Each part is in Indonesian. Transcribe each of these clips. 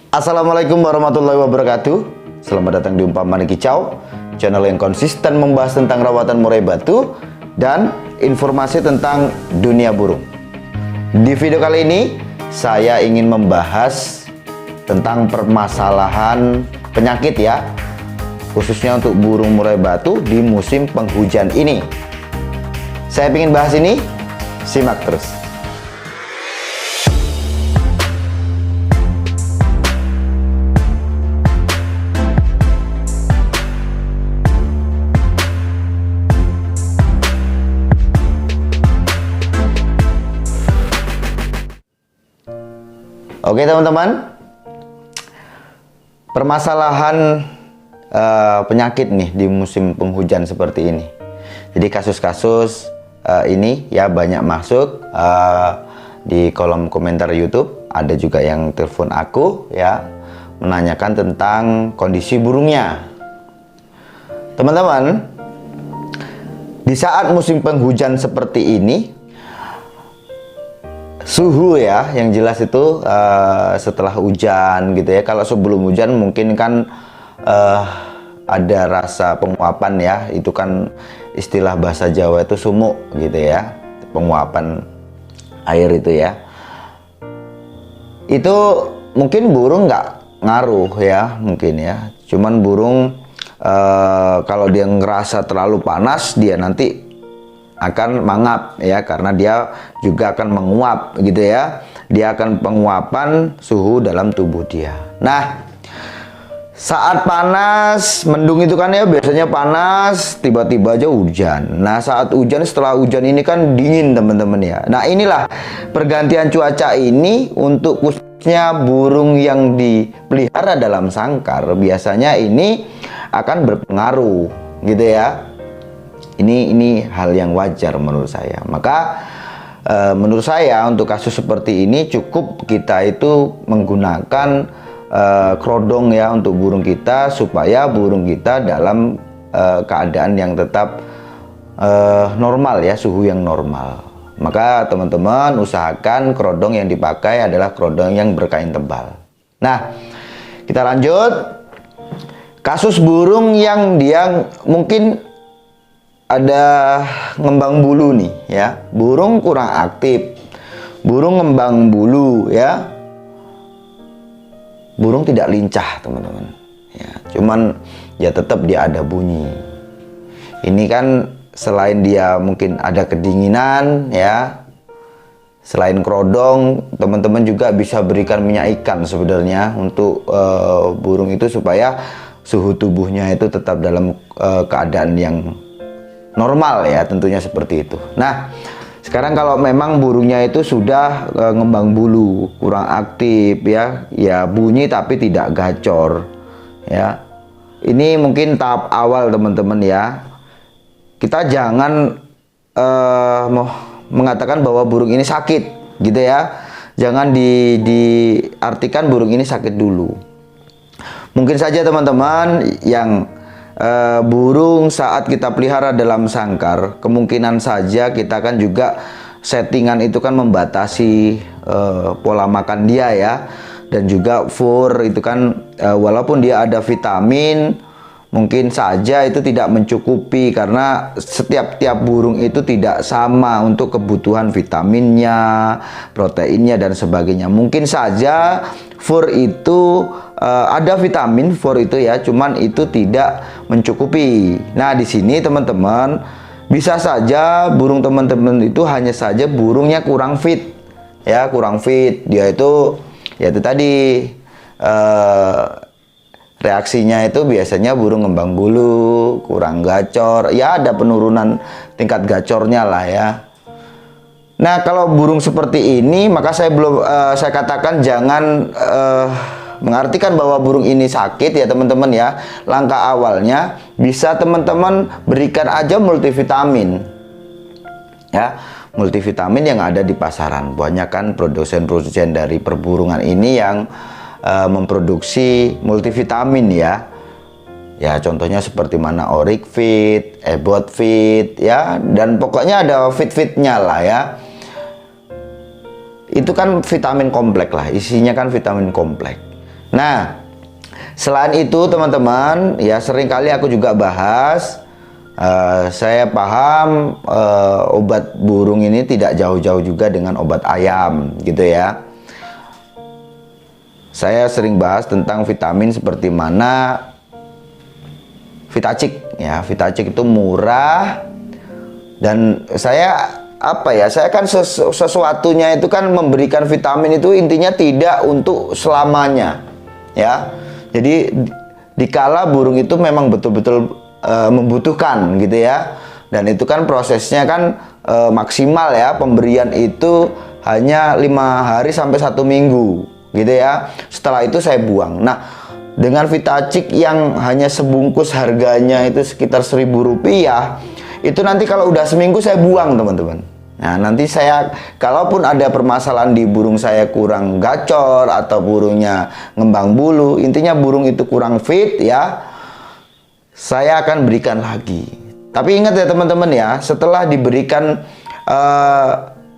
Assalamualaikum warahmatullahi wabarakatuh. Selamat datang di Umpamaan Kicau, channel yang konsisten membahas tentang rawatan murai batu dan informasi tentang dunia burung. Di video kali ini saya ingin membahas tentang permasalahan penyakit ya, khususnya untuk burung murai batu di musim penghujan ini. Saya ingin bahas ini, simak terus. Oke teman-teman, permasalahan penyakit nih di musim penghujan seperti ini. Jadi kasus-kasus ini ya banyak masuk di kolom komentar YouTube. Ada juga yang telepon aku ya, menanyakan tentang kondisi burungnya. Teman-teman, di saat musim penghujan seperti ini, suhu ya yang jelas itu setelah hujan gitu ya. Kalau sebelum hujan mungkin kan ada rasa penguapan ya, itu kan istilah bahasa Jawa itu sumuk gitu ya, penguapan air itu ya. Itu mungkin burung nggak ngaruh ya, mungkin ya, cuman burung kalau dia ngerasa terlalu panas, dia nanti akan mangap ya, karena dia juga akan menguap gitu ya. Dia akan penguapan suhu dalam tubuh dia. Nah, saat panas, mendung itu kan ya biasanya panas, tiba-tiba aja hujan. Nah, saat hujan, setelah hujan ini kan dingin teman-teman ya. Nah, inilah pergantian cuaca ini untuk khususnya burung yang dipelihara dalam sangkar, biasanya ini akan berpengaruh gitu ya. Ini hal yang wajar menurut saya. Maka menurut saya untuk kasus seperti ini cukup kita itu menggunakan kerodong ya untuk burung kita, supaya burung kita dalam keadaan yang tetap normal ya, suhu yang normal. Maka teman-teman usahakan kerodong yang dipakai adalah kerodong yang berkain tebal. Nah, kita lanjut. Kasus burung yang dia mungkin ada ngembang bulu nih ya, burung kurang aktif, burung ngembang bulu ya, burung tidak lincah teman-teman ya, cuman ya tetap dia ada bunyi. Ini kan selain dia mungkin ada kedinginan ya, selain kerodong, teman-teman juga bisa berikan minyak ikan sebenarnya untuk burung itu, supaya suhu tubuhnya itu tetap dalam keadaan yang normal ya, tentunya seperti itu. Nah, sekarang kalau memang burungnya itu sudah ngembang bulu, kurang aktif ya, ya bunyi tapi tidak gacor ya. Ini mungkin tahap awal teman-teman ya. Kita jangan mengatakan bahwa burung ini sakit gitu ya. Jangan diartikan burung ini sakit dulu. Mungkin saja teman-teman yang burung saat kita pelihara dalam sangkar, kemungkinan saja kita kan juga settingan itu kan membatasi pola makan dia ya, dan juga fur itu kan walaupun dia ada vitamin, mungkin saja itu tidak mencukupi, karena setiap burung itu tidak sama untuk kebutuhan vitaminnya, proteinnya dan sebagainya. Mungkin saja fur itu ada vitamin fur itu ya, cuman itu tidak mencukupi. Nah, di sini teman-teman bisa saja burung teman-teman itu hanya saja burungnya kurang fit ya, kurang fit. Dia itu ya itu tadi reaksinya itu biasanya burung ngembang bulu, kurang gacor ya, ada penurunan tingkat gacornya lah ya. Nah, kalau burung seperti ini, maka saya katakan jangan mengartikan bahwa burung ini sakit ya teman-teman ya. Langkah awalnya bisa teman-teman berikan aja multivitamin ya, multivitamin yang ada di pasaran. Banyak kan produsen-produsen dari perburungan ini yang memproduksi multivitamin ya. Ya contohnya seperti mana Oric Fit, Ebot Fit ya, dan pokoknya ada fit-fitnya lah ya. Itu kan vitamin kompleks lah, isinya kan vitamin kompleks. Nah, selain itu teman-teman, ya seringkali aku juga bahas, saya paham obat burung ini tidak jauh-jauh juga dengan obat ayam gitu ya. Saya sering bahas tentang vitamin seperti mana Vitacik ya. Vitacik itu murah, dan saya kan sesuatunya itu kan memberikan vitamin itu intinya tidak untuk selamanya ya. Jadi dikala burung itu memang betul-betul membutuhkan gitu ya, dan itu kan prosesnya kan maksimal ya, pemberian itu hanya 5 hari sampai 1 minggu gitu ya. Setelah itu saya buang. Nah, dengan Vitacik yang hanya sebungkus harganya itu sekitar Rp1.000, itu nanti kalau udah seminggu saya buang teman-teman. Nah, nanti saya, kalaupun ada permasalahan di burung saya kurang gacor atau burungnya ngembang bulu, intinya burung itu kurang fit ya, saya akan berikan lagi. Tapi ingat ya teman-teman ya, setelah diberikan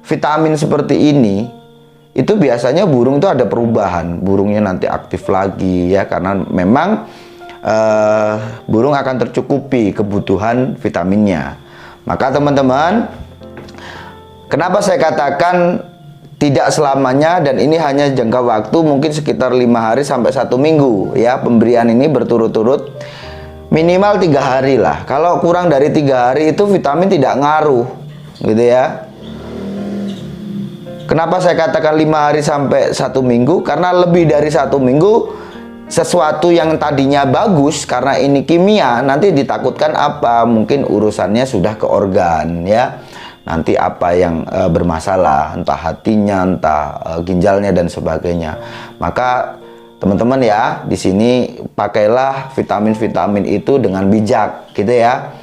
vitamin seperti ini, itu biasanya burung itu ada perubahan, burungnya nanti aktif lagi ya, karena memang burung akan tercukupi kebutuhan vitaminnya. Maka teman-teman, kenapa saya katakan tidak selamanya, dan ini hanya jangka waktu mungkin sekitar 5 hari sampai 1 minggu ya, pemberian ini berturut-turut, minimal 3 hari lah. Kalau kurang dari 3 hari itu vitamin tidak ngaruh gitu ya. Kenapa saya katakan 5 hari sampai 1 minggu? Karena lebih dari 1 minggu, sesuatu yang tadinya bagus karena ini kimia, nanti ditakutkan apa? Mungkin urusannya sudah ke organ ya. Nanti apa yang bermasalah, entah hatinya, entah ginjalnya dan sebagainya. Maka teman-teman ya, di sini pakailah vitamin-vitamin itu dengan bijak gitu ya.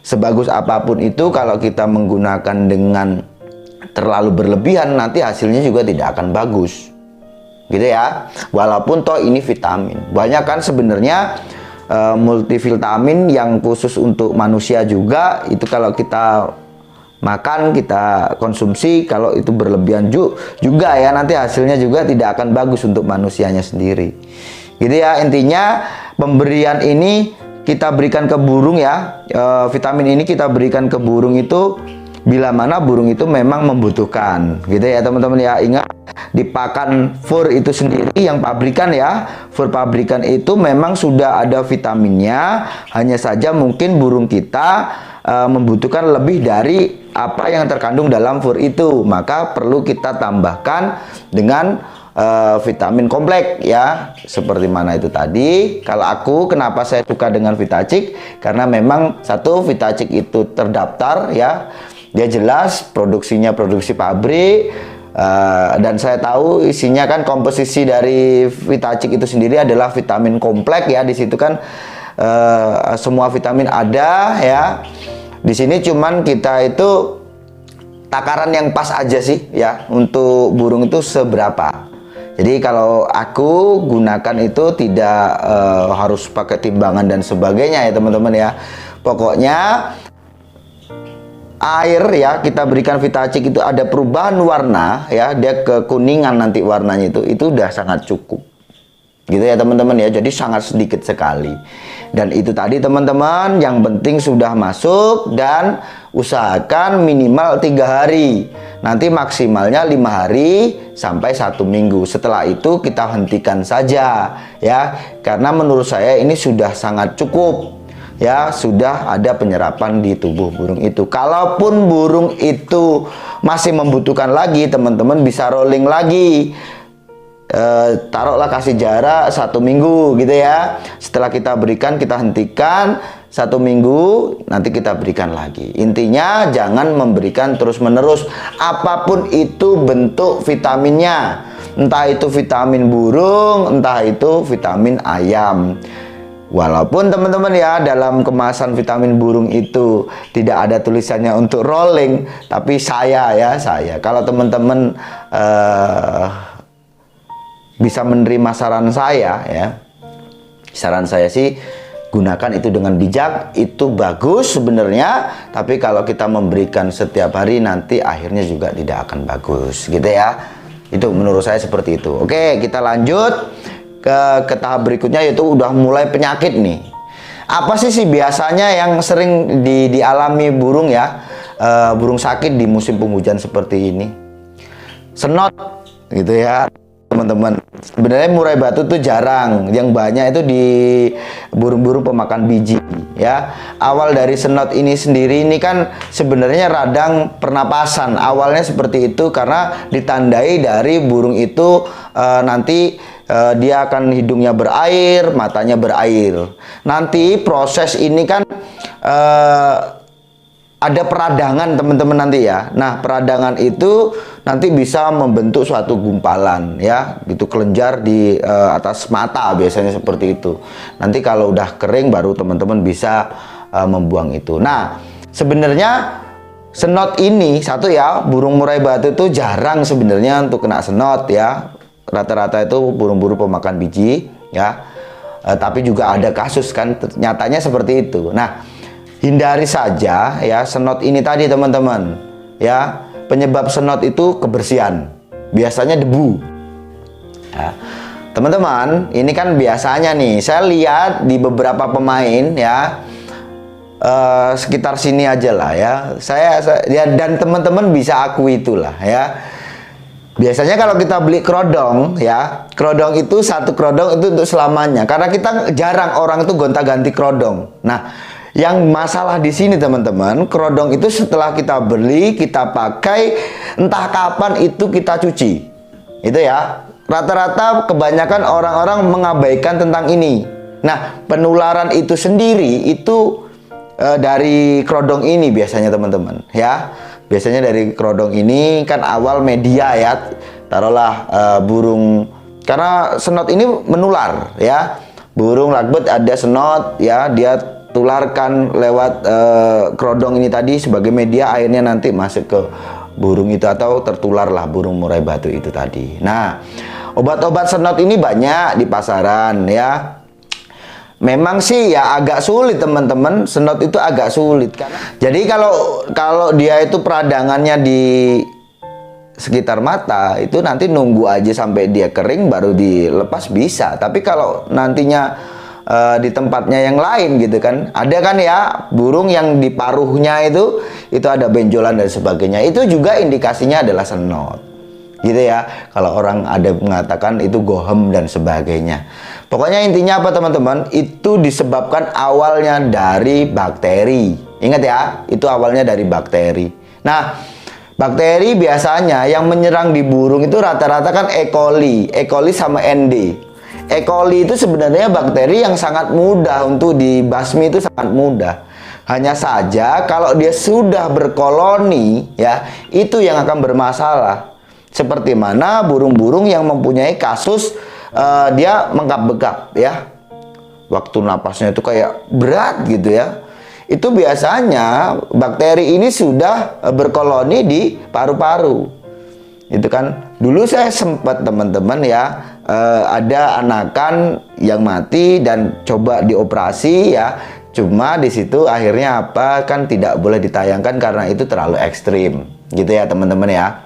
Sebagus apapun itu, kalau kita menggunakan dengan terlalu berlebihan, nanti hasilnya juga tidak akan bagus gitu ya. Walaupun toh ini vitamin, banyak kan sebenarnya multivitamin yang khusus untuk manusia juga, itu kalau kita makan, kita konsumsi, kalau itu berlebihan juga ya, nanti hasilnya juga tidak akan bagus untuk manusianya sendiri gitu ya. Intinya pemberian ini kita berikan ke burung ya, vitamin ini kita berikan ke burung itu bila mana burung itu memang membutuhkan gitu ya teman-teman ya. Ingat, di pakan fur itu sendiri yang pabrikan ya, fur pabrikan itu memang sudah ada vitaminnya, hanya saja mungkin burung kita membutuhkan lebih dari apa yang terkandung dalam fur itu, maka perlu kita tambahkan dengan vitamin kompleks ya, seperti mana itu tadi. Kalau aku, kenapa saya suka dengan Vitacik, karena memang satu, Vitacik itu terdaftar ya, dia jelas produksinya produksi pabrik, dan saya tahu isinya kan, komposisi dari Vitacik itu sendiri adalah vitamin kompleks ya. Di situ kan semua vitamin ada ya. Di sini cuman kita itu takaran yang pas aja sih ya, untuk burung itu seberapa. Jadi kalau aku gunakan itu tidak harus pakai timbangan dan sebagainya ya teman-teman ya. Pokoknya air ya, kita berikan Vitacik itu ada perubahan warna ya, dia kekuningan nanti warnanya itu udah sangat cukup gitu ya teman-teman ya. Jadi sangat sedikit sekali, dan itu tadi teman-teman, yang penting sudah masuk, dan usahakan minimal 3 hari, nanti maksimalnya 5 hari sampai 1 minggu. Setelah itu kita hentikan saja ya, karena menurut saya ini sudah sangat cukup ya, sudah ada penyerapan di tubuh burung itu. Kalaupun burung itu masih membutuhkan lagi, teman-teman bisa rolling lagi, taruhlah kasih jarak 1 minggu gitu ya. Setelah kita berikan, kita hentikan 1 minggu, nanti kita berikan lagi. Intinya jangan memberikan terus-menerus, apapun itu bentuk vitaminnya, entah itu vitamin burung, entah itu vitamin ayam. Walaupun teman-teman ya, dalam kemasan vitamin burung itu tidak ada tulisannya untuk rolling, tapi saya kalau teman-teman bisa menerima saran saya ya, saran saya sih gunakan itu dengan bijak, itu bagus sebenarnya. Tapi kalau kita memberikan setiap hari, nanti akhirnya juga tidak akan bagus gitu ya. Itu menurut saya seperti itu. Oke, kita lanjut ke tahap berikutnya, yaitu udah mulai penyakit nih. Apa sih biasanya yang sering dialami burung ya, burung sakit di musim penghujan seperti ini? Senot gitu ya teman-teman. Sebenarnya murai batu itu jarang, yang banyak itu di burung-burung pemakan biji ya. Awal dari senot ini sendiri ini kan sebenarnya radang pernapasan. Awalnya seperti itu karena ditandai dari burung itu nanti dia akan hidungnya berair, matanya berair. Nanti proses ini kan ada peradangan teman-teman nanti ya. Nah, peradangan itu nanti bisa membentuk suatu gumpalan ya, gitu, kelenjar di atas mata biasanya seperti itu. Nanti kalau udah kering baru teman-teman bisa membuang itu. Nah, sebenarnya senot ini satu ya, burung murai batu itu jarang sebenarnya untuk kena senot ya. Rata-rata itu burung-burung pemakan biji ya. Tapi juga ada kasus kan nyatanya seperti itu. Nah, hindari saja ya senot ini tadi teman-teman ya. Penyebab senot itu kebersihan, biasanya debu ya. Teman-teman, ini kan biasanya nih saya lihat di beberapa pemain ya, sekitar sini aja lah ya, saya ya, dan teman-teman bisa akui itulah ya. Biasanya kalau kita beli kerodong ya, kerodong itu satu kerodong itu untuk selamanya, karena kita jarang orang itu gonta-ganti kerodong. Nah, yang masalah di sini teman-teman, kerodong itu setelah kita beli, kita pakai, entah kapan itu kita cuci. Itu ya. Rata-rata kebanyakan orang-orang mengabaikan tentang ini. Nah, penularan itu sendiri itu dari kerodong ini biasanya teman-teman, ya. Biasanya dari kerodong ini kan awal media ya. Taruhlah burung, karena senot ini menular ya. Burung lovebird ada senot ya, dia tularkan lewat kerodong ini tadi sebagai media, akhirnya nanti masuk ke burung itu atau tertularlah burung murai batu itu tadi. Nah, obat-obat senot ini banyak di pasaran ya. Memang sih ya agak sulit teman-teman, senot itu agak sulit karena jadi kalau dia itu peradangannya di sekitar mata itu nanti nunggu aja sampai dia kering baru dilepas bisa. Tapi kalau nantinya di tempatnya yang lain gitu kan, ada kan ya burung yang di paruhnya itu ada benjolan dan sebagainya, itu juga indikasinya adalah senot gitu ya. Kalau orang ada mengatakan itu gohem dan sebagainya, pokoknya intinya apa teman-teman, itu disebabkan awalnya dari bakteri. Ingat ya, itu awalnya dari bakteri. Nah, bakteri biasanya yang menyerang di burung itu rata-rata kan E. coli sama ND. E. coli itu sebenarnya bakteri yang sangat mudah untuk dibasmi, itu sangat mudah. Hanya saja kalau dia sudah berkoloni ya, itu yang akan bermasalah. Seperti mana burung-burung yang mempunyai kasus dia menggap-begap ya. Waktu napasnya itu kayak berat gitu ya. Itu biasanya bakteri ini sudah berkoloni di paru-paru. Itu kan dulu saya sempat teman-teman ya, ada anakan yang mati dan coba dioperasi ya. Cuma di situ akhirnya apa, kan tidak boleh ditayangkan karena itu terlalu ekstrim gitu ya teman-teman ya.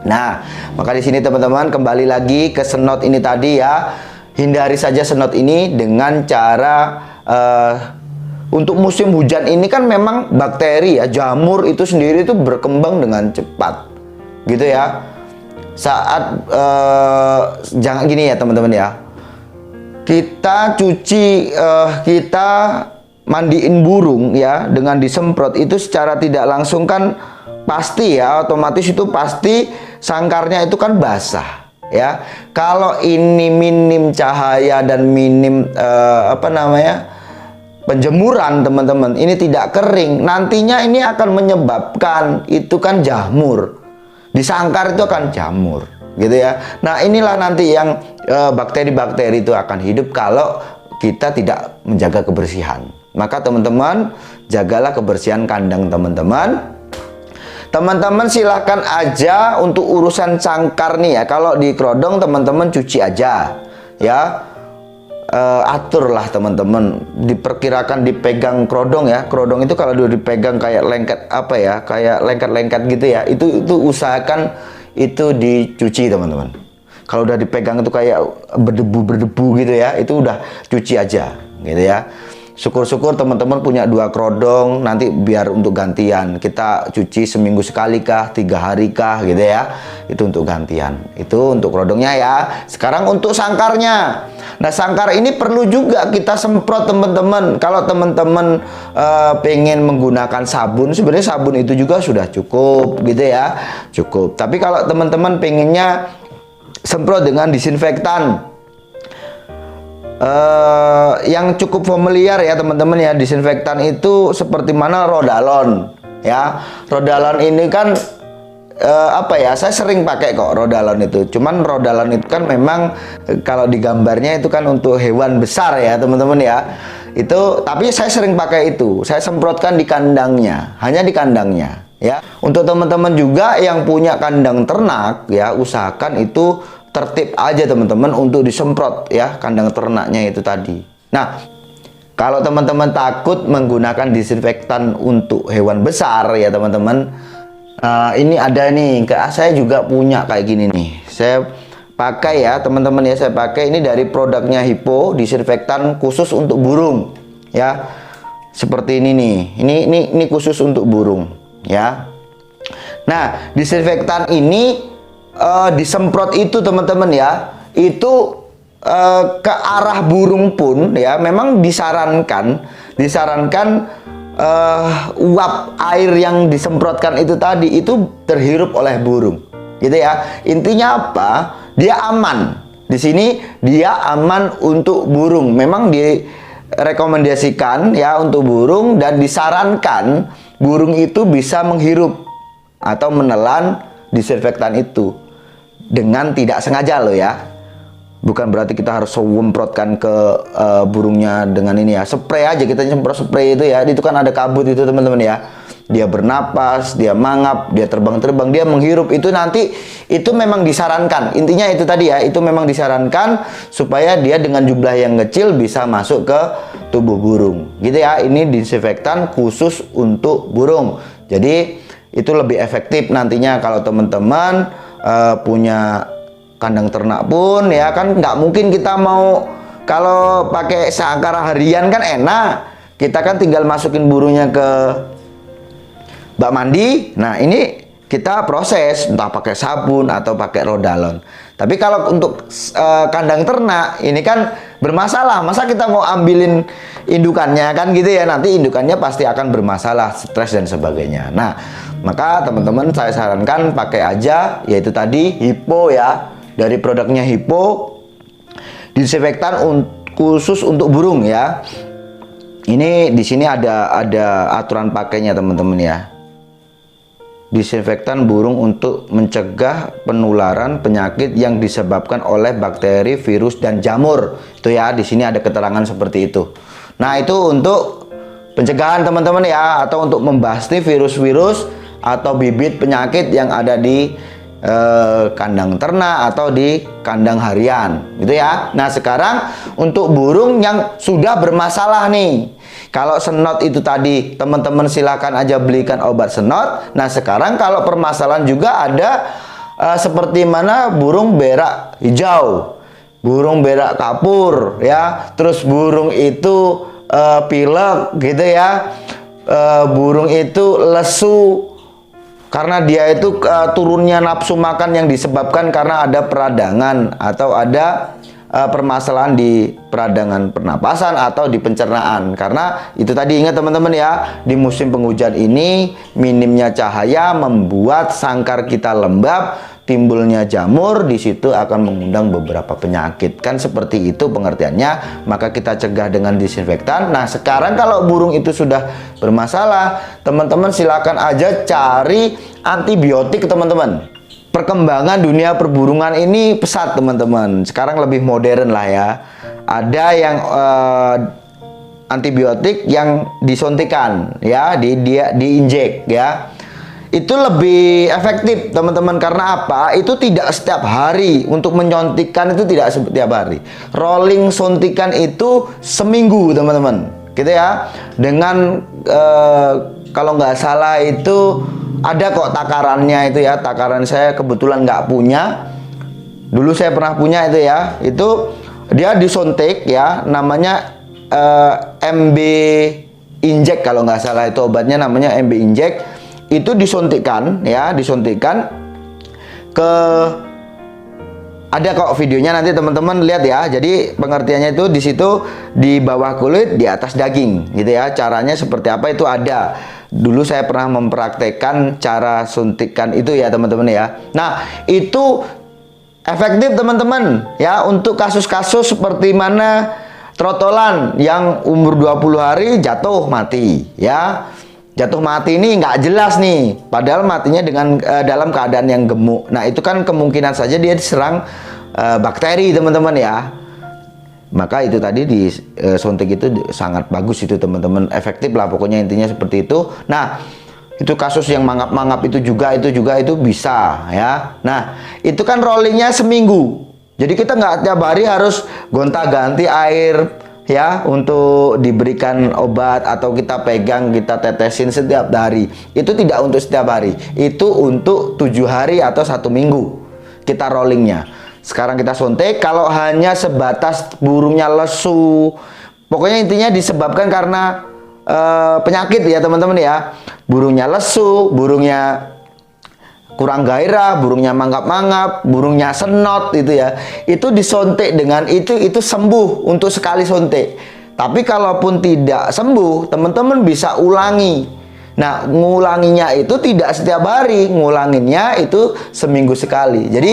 Nah, maka di sini teman-teman kembali lagi ke senot ini tadi ya. Hindari saja senot ini dengan cara untuk musim hujan ini kan memang bakteri ya, jamur itu sendiri itu berkembang dengan cepat gitu ya. Saat jangan gini ya teman-teman ya, kita cuci kita mandiin burung ya dengan disemprot itu secara tidak langsung kan pasti ya, otomatis itu pasti sangkarnya itu kan basah ya. Kalau ini minim cahaya dan minim penjemuran teman-teman, ini tidak kering, nantinya ini akan menyebabkan itu kan jamur. Di sangkar itu akan jamur gitu ya. Nah, inilah nanti yang bakteri-bakteri itu akan hidup kalau kita tidak menjaga kebersihan. Maka teman-teman, jagalah kebersihan kandang teman-teman. Teman-teman silahkan aja untuk urusan sangkar nih ya. Kalau di kerodong teman-teman cuci aja ya. Aturlah teman-teman, diperkirakan dipegang kerodong ya. Kerodong itu kalau dipegang kayak lengket kayak lengket-lengket gitu ya, itu usahakan itu dicuci teman-teman. kalau udah dipegang itu kayak berdebu gitu ya, itu udah cuci aja gitu ya. Syukur-syukur teman-teman punya 2 kerodong, nanti biar untuk gantian. Kita cuci seminggu sekali kah, 3 hari kah gitu ya. Itu untuk gantian. Itu untuk kerodongnya ya. Sekarang untuk sangkarnya. Nah, sangkar ini perlu juga kita semprot teman-teman. Kalau teman-teman pengen menggunakan sabun, sebenarnya sabun itu juga sudah cukup gitu ya. Cukup. Tapi kalau teman-teman pengennya semprot dengan disinfektan, yang cukup familiar ya teman-teman ya, disinfektan itu seperti mana Rodalon ya. Rodalon ini kan apa ya, saya sering pakai kok Rodalon itu. Cuman Rodalon itu kan memang kalau di gambarnya itu kan untuk hewan besar ya teman-teman ya. Itu tapi saya sering pakai itu. Saya semprotkan di kandangnya, hanya di kandangnya ya. Untuk teman-teman juga yang punya kandang ternak ya, usahakan itu tertib aja teman-teman untuk disemprot ya kandang ternaknya itu tadi. Nah, kalau teman-teman takut menggunakan disinfektan untuk hewan besar ya teman-teman, ini ada nih, saya juga punya kayak gini nih. Saya pakai ya teman-teman ya, saya pakai ini dari produknya Hippo, disinfektan khusus untuk burung ya. Seperti ini nih. Ini khusus untuk burung ya. Nah, disinfektan ini disemprot itu teman-teman ya, itu ke arah burung pun ya, memang disarankan uap air yang disemprotkan itu tadi itu terhirup oleh burung gitu ya. Intinya apa? Dia aman. Di sini dia aman untuk burung. Memang direkomendasikan ya untuk burung, dan disarankan burung itu bisa menghirup atau menelan disinfektan itu dengan tidak sengaja loh ya. Bukan berarti kita harus semprotkan ke burungnya dengan ini ya. Spray aja, kita semprot spray itu ya. Itu kan ada kabut itu teman-teman ya. Dia bernapas, dia mangap, dia terbang-terbang, dia menghirup. Itu nanti itu memang disarankan. Intinya itu tadi ya, itu memang disarankan supaya dia dengan jumlah yang kecil bisa masuk ke tubuh burung. Gitu ya. Ini disinfektan khusus untuk burung. Jadi itu lebih efektif nantinya kalau teman-teman punya kandang ternak pun ya kan. Nggak mungkin kita mau, kalau pakai sangkar harian kan enak, kita kan tinggal masukin burungnya ke bak mandi. Nah, ini kita proses entah pakai sabun atau pakai Rodalon. Tapi kalau untuk kandang ternak ini kan bermasalah. Masa kita mau ambilin indukannya kan gitu ya, nanti indukannya pasti akan bermasalah, stres dan sebagainya. Nah, maka teman-teman saya sarankan pakai aja yaitu tadi Hippo ya, dari produknya Hippo, disinfektan khusus untuk burung ya. Ini di sini ada aturan pakainya teman-teman ya. Disinfektan burung untuk mencegah penularan penyakit yang disebabkan oleh bakteri, virus, dan jamur. Itu ya, di sini ada keterangan seperti itu. Nah, itu untuk pencegahan teman-teman ya, atau untuk membasmi virus-virus atau bibit penyakit yang ada di kandang ternak atau di kandang harian gitu ya. Nah, sekarang untuk burung yang sudah bermasalah nih, kalau senot itu tadi teman-teman silakan aja belikan obat senot. Nah, sekarang kalau permasalahan juga ada seperti mana burung berak hijau, burung berak kapur ya, terus burung itu pilek gitu ya, burung itu lesu karena dia itu turunnya nafsu makan yang disebabkan karena ada peradangan atau ada permasalahan di peradangan pernapasan atau di pencernaan. Karena itu tadi, ingat teman-teman ya, di musim penghujan ini minimnya cahaya membuat sangkar kita lembab, timbulnya jamur, di situ akan mengundang beberapa penyakit. Kan seperti itu pengertiannya, maka kita cegah dengan disinfektan. Nah, sekarang kalau burung itu sudah bermasalah, teman-teman silakan aja cari antibiotik teman-teman. Perkembangan dunia perburungan ini pesat teman-teman. Sekarang lebih modern lah ya. Ada yang antibiotik yang disuntikan ya, diinjek ya. Itu lebih efektif teman-teman. Karena apa? Itu tidak setiap hari. Untuk menyuntikkan itu tidak setiap hari. Rolling suntikan itu seminggu teman-teman, gitu ya. Dengan kalau nggak salah itu ada kok takarannya itu ya. Takaran saya kebetulan nggak punya. Dulu saya pernah punya itu ya. Itu dia disuntik ya, namanya MB Inject kalau nggak salah, itu obatnya namanya MB Inject. Itu disuntikkan ya, disuntikkan ke, ada kok videonya, nanti teman-teman lihat ya. Jadi pengertiannya itu di situ di bawah kulit, di atas daging gitu ya. Caranya seperti apa itu ada. Dulu saya pernah mempraktekkan cara suntikan itu ya teman-teman ya. Nah, itu efektif teman-teman ya untuk kasus-kasus seperti mana trotolan yang umur 20 hari jatuh mati ya. Jatuh mati ini nggak jelas nih, padahal matinya dengan dalam keadaan yang gemuk. Nah, itu kan kemungkinan saja dia diserang bakteri teman-teman ya. Maka itu tadi disuntik itu sangat bagus itu teman-teman, efektif lah pokoknya, intinya seperti itu. Nah, itu kasus yang mangap-mangap itu juga itu bisa ya. Nah, itu kan rollingnya seminggu, jadi kita nggak tiap hari harus gonta-ganti air ya untuk diberikan obat, atau kita pegang, kita tetesin setiap hari. Itu tidak untuk setiap hari, itu untuk 7 hari atau 1 minggu kita rollingnya. Sekarang kita suntik kalau hanya sebatas burungnya lesu, pokoknya intinya disebabkan karena penyakit ya teman-teman ya. Burungnya lesu, burungnya kurang gairah, burungnya mangap-mangap, burungnya senot itu ya. Itu disuntik dengan itu sembuh untuk sekali suntik. Tapi kalaupun tidak sembuh, teman-teman bisa ulangi. Nah, ngulanginya itu tidak setiap hari, ngulanginnya itu seminggu sekali. Jadi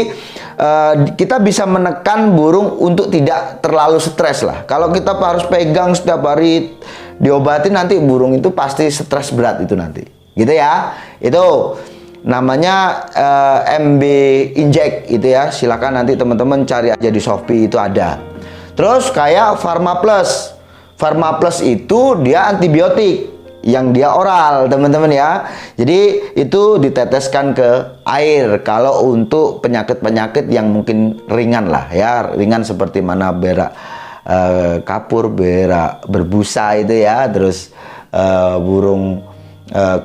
kita bisa menekan burung untuk tidak terlalu stres lah. Kalau kita harus pegang setiap hari diobatin, nanti burung itu pasti stres berat itu nanti. Gitu ya. Itu namanya MB Inject itu ya. Silakan nanti teman-teman cari aja di Shopee, itu ada. Terus kayak Pharma Plus. Pharma Plus itu dia antibiotik yang dia oral teman-teman ya. Jadi itu diteteskan ke air kalau untuk penyakit-penyakit yang mungkin ringan lah ya. Ringan seperti mana berak kapur, berak berbusa itu ya. Terus burung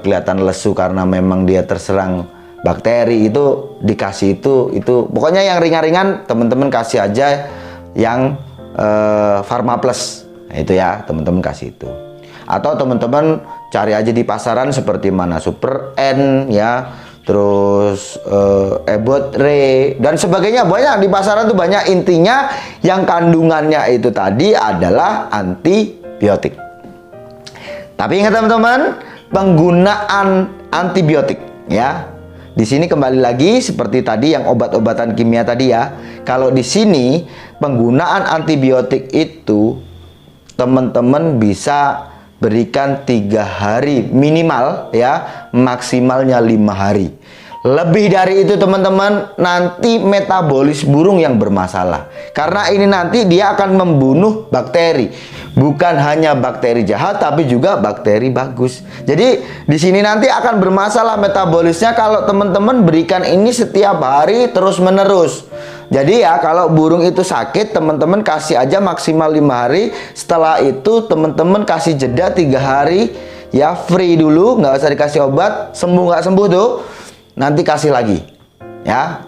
kelihatan lesu karena memang dia terserang bakteri, itu dikasih itu pokoknya yang ringan-ringan teman-teman kasih aja yang Pharma Plus. Nah, itu ya teman-teman kasih itu. Atau teman-teman cari aja di pasaran seperti mana Super N ya, terus Ebot Re dan sebagainya, banyak di pasaran tuh banyak. Intinya yang kandungannya itu tadi adalah antibiotik. Tapi ingat teman-teman, penggunaan antibiotik ya. Di sini kembali lagi seperti tadi yang obat-obatan kimia tadi ya. Kalau di sini penggunaan antibiotik itu teman-teman bisa berikan 3 hari minimal ya, maksimalnya 5 hari. Lebih dari itu teman-teman, nanti metabolis burung yang bermasalah. Karena ini nanti dia akan membunuh bakteri. Bukan hanya bakteri jahat, tapi juga bakteri bagus. Jadi di sini nanti akan bermasalah metabolisnya kalau teman-teman berikan ini setiap hari terus-menerus. Jadi ya kalau burung itu sakit, teman-teman kasih aja maksimal 5 hari. Setelah itu teman-teman kasih jeda 3 hari ya, free dulu, nggak usah dikasih obat. Sembuh nggak sembuh tuh, nanti kasih lagi ya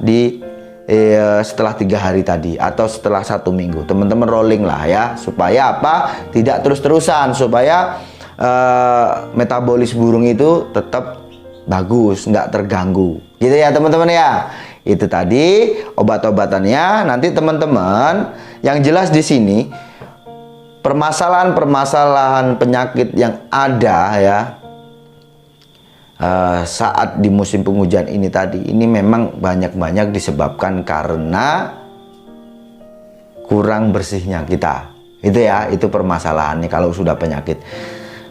setelah 3 hari tadi atau setelah 1 minggu. Teman-teman rolling lah ya, supaya apa? Tidak terus-terusan, supaya metabolis burung itu tetap bagus, nggak terganggu gitu ya teman-teman ya. Itu tadi obat-obatannya. Nanti teman-teman, yang jelas di sini permasalahan-permasalahan penyakit yang ada ya saat di musim penghujan ini tadi, ini memang banyak-banyak disebabkan karena kurang bersihnya kita. Itu ya, itu permasalahannya kalau sudah penyakit.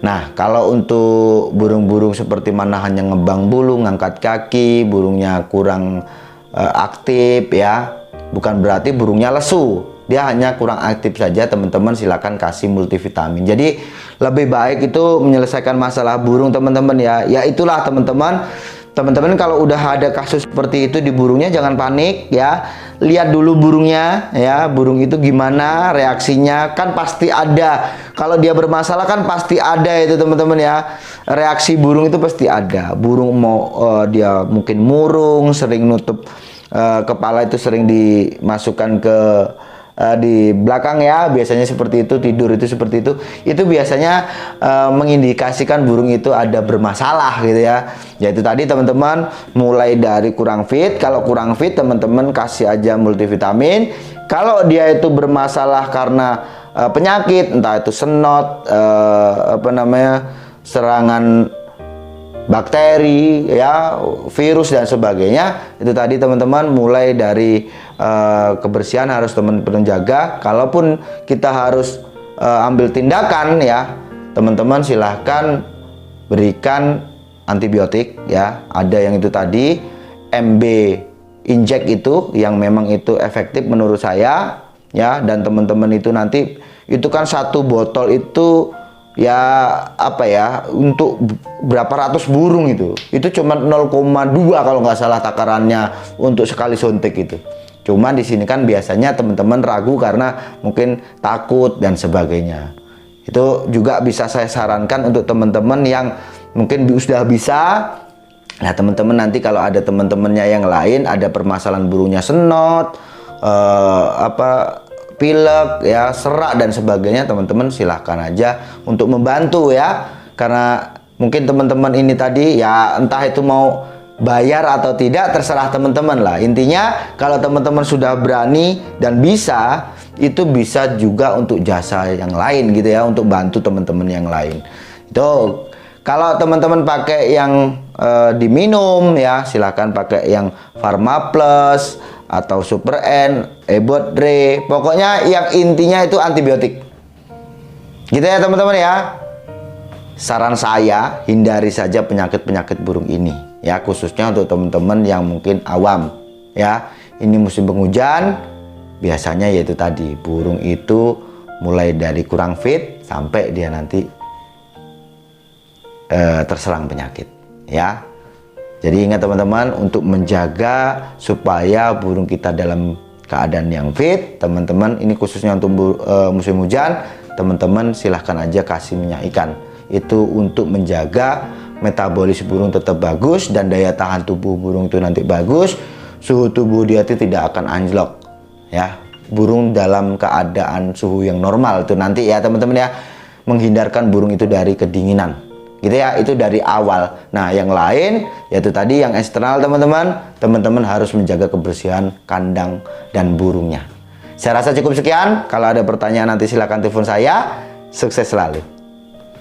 Nah, kalau untuk burung-burung seperti mana hanya ngebang bulu, ngangkat kaki, burungnya kurang aktif ya, bukan berarti burungnya lesu. Dia hanya kurang aktif saja, teman-teman silakan kasih multivitamin. Jadi lebih baik itu menyelesaikan masalah burung teman-teman ya. Ya itulah teman-teman. Teman-teman kalau udah ada kasus seperti itu di burungnya, jangan panik ya. Lihat dulu burungnya ya, burung itu gimana reaksinya, kan pasti ada. Kalau dia bermasalah kan pasti ada itu teman-teman ya. Reaksi burung itu pasti ada. Burung mau dia mungkin murung, sering nutup kepala itu sering dimasukkan ke di belakang ya, biasanya seperti itu, tidur itu seperti itu biasanya mengindikasikan burung itu ada bermasalah gitu ya. Yaitu tadi teman-teman, mulai dari kurang fit. Kalau kurang fit teman-teman kasih aja multivitamin. Kalau dia itu bermasalah karena penyakit, entah itu senot, serangan bakteri ya, virus dan sebagainya, itu tadi teman-teman mulai dari kebersihan harus teman-teman jaga. Kalaupun kita harus ambil tindakan ya, teman-teman silahkan berikan antibiotik ya. Ada yang itu tadi MB inject itu yang memang itu efektif menurut saya ya. Dan teman-teman itu nanti itu kan satu botol itu ya untuk berapa ratus burung itu cuma 0,2 kalau nggak salah takarannya untuk sekali suntik itu. Cuman di sini kan biasanya teman-teman ragu karena mungkin takut dan sebagainya. Itu juga bisa saya sarankan untuk teman-teman yang mungkin sudah bisa. Nah teman-teman nanti kalau ada teman-temannya yang lain ada permasalahan burungnya senot, pilek ya, serak dan sebagainya, teman-teman silahkan aja untuk membantu ya. Karena mungkin teman-teman ini tadi ya, entah itu mau bayar atau tidak terserah teman-teman lah. Intinya kalau teman-teman sudah berani dan bisa, itu bisa juga untuk jasa yang lain gitu ya, untuk bantu teman-teman yang lain. Itu kalau teman-teman pakai yang diminum ya, silahkan pakai yang Pharma Plus atau Super N, Ebot Dre, pokoknya yang intinya itu antibiotik. Gitu ya teman-teman ya. Saran saya, hindari saja penyakit-penyakit burung ini ya, khususnya untuk teman-teman yang mungkin awam ya. Ini musim penghujan, biasanya yaitu tadi burung itu mulai dari kurang fit sampai dia nanti terserang penyakit ya. Jadi ingat teman-teman, untuk menjaga supaya burung kita dalam keadaan yang fit, teman-teman ini khususnya untuk musim hujan, teman-teman silahkan aja kasih minyak ikan. Itu untuk menjaga metabolis burung tetap bagus dan daya tahan tubuh burung itu nanti bagus, suhu tubuh dia itu tidak akan anjlok ya. Burung dalam keadaan suhu yang normal itu nanti ya teman-teman ya, menghindarkan burung itu dari kedinginan gitu ya, itu dari awal. Nah yang lain yaitu tadi yang eksternal teman-teman harus menjaga kebersihan kandang dan burungnya. Saya rasa cukup sekian. Kalau ada pertanyaan nanti silakan telepon saya. Sukses selalu.